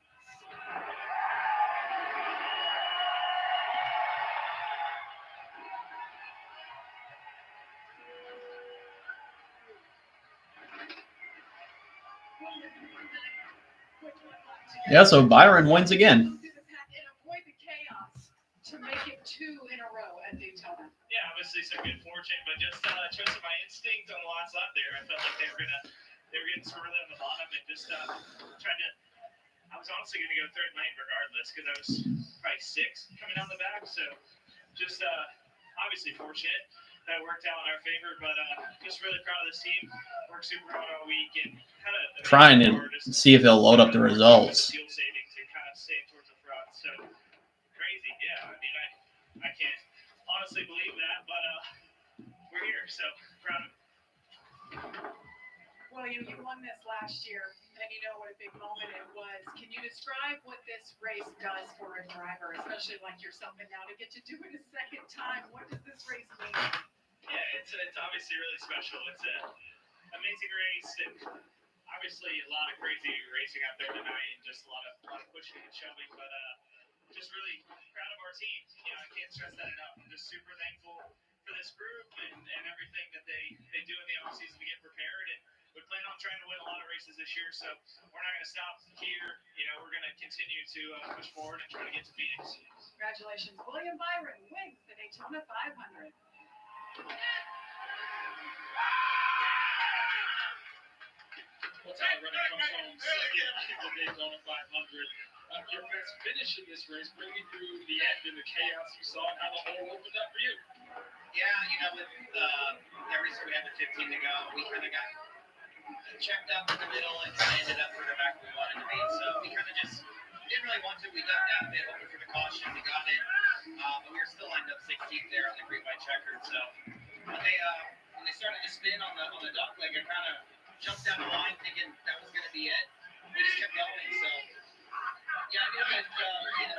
Yeah, so Byron wins again. And avoid the chaos to make it 2 in a row at Daytona. Yeah, obviously some good fortune, but just trusting my instinct on the last lap there. I felt like they were getting squirrely on the bottom and just tried to. I was honestly going to go third lane regardless because I was probably 6 coming down the back. So just obviously fortunate that worked out in our favor, but just really proud of this team. Worked super hard all week and kind of Trying to see if he'll load up the results. Fuel savings and kind of stay towards the front. So crazy, yeah. I mean, I can't honestly believe that, but we're here, so proud of it. William, you won this last year, and you know what a big moment it was. Can you describe what this race does for a driver, especially like yourself, and now to get to do it a second time? What does this race mean? Yeah, it's obviously really special. It's an amazing race, and obviously a lot of crazy racing out there tonight, and just a lot of pushing and shoving, but just really proud of our team. You know, I can't stress that enough. I'm just super thankful for this group and everything that they do in the offseason to get prepared, and we plan on trying to win a lot of races this year, so we're not going to stop here. You know, we're going to continue to push forward and try to get to Phoenix. Congratulations. William Byron wins the Daytona 500. Well, Tyler Reddick comes home second in the Daytona 500. Your best finish in this race, bring me through the end and the chaos you saw and how the hole opened up for you. Yeah, you know, with every we had the 15 to go, we kind of got checked up in the middle and kind of ended up further back than we wanted to be. So we kind of just didn't really want to. We got down a bit, hoping for the caution. We got it, but we were still lined up 16th there on the green white checkered. So when they started to spin on the duck leg, I kind of jumped down the line thinking that was going to be it. We just kept going. So yeah, I knew that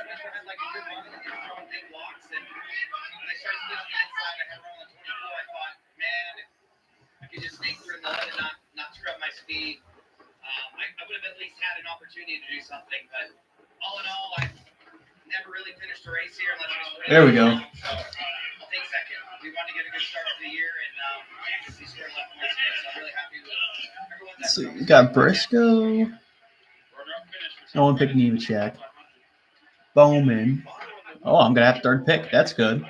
Spencer had like a good run and throwing big blocks. And when I started spinning on the inside, I had rolling 24. I thought, man, if I could just stay through the mud and not scrub my speed, I would have at least had an opportunity to do something. But all in all, I never really finished a race here unless I was There we go. So I'll take second. We wanted to get a good start to the year, and we scored 11 points here, so I'm really happy with everyone. So you got Briscoe. No one picked Neva check. Bowman. Oh, I'm gonna have third pick. That's good.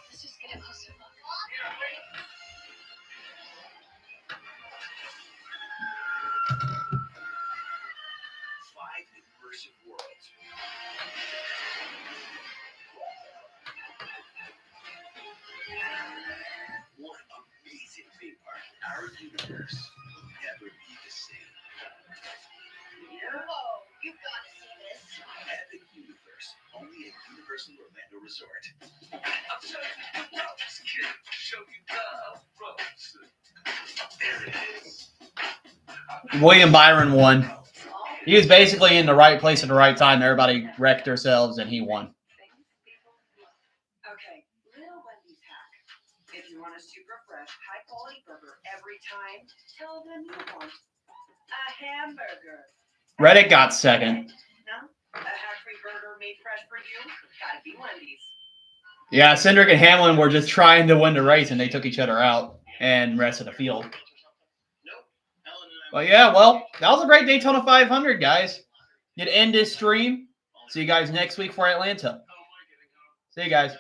Let's just get a closer look. Five immersive worlds. One amazing theme park. Our universe will never be the same. Whoa, you've got to see this. Epic Universe, only at Universal Orlando Resort. I'm showing you the ropes, kid. Show you the ropes. There it is. William Byron won. He was basically in the right place at the right time. Everybody wrecked themselves, and he won. Okay, Little Wendy's hack. If you want a super fresh, high quality burger every time, tell them you want a hamburger. Reddick got second. No? A hack-free burger made fresh for you? Gotta be Wendy's. Yeah, Cindric and Hamlin were just trying to win the race, and they took each other out and rest of the field. But yeah, well, that was a great Daytona 500, guys. Did end this stream. See you guys next week for Atlanta. See you guys.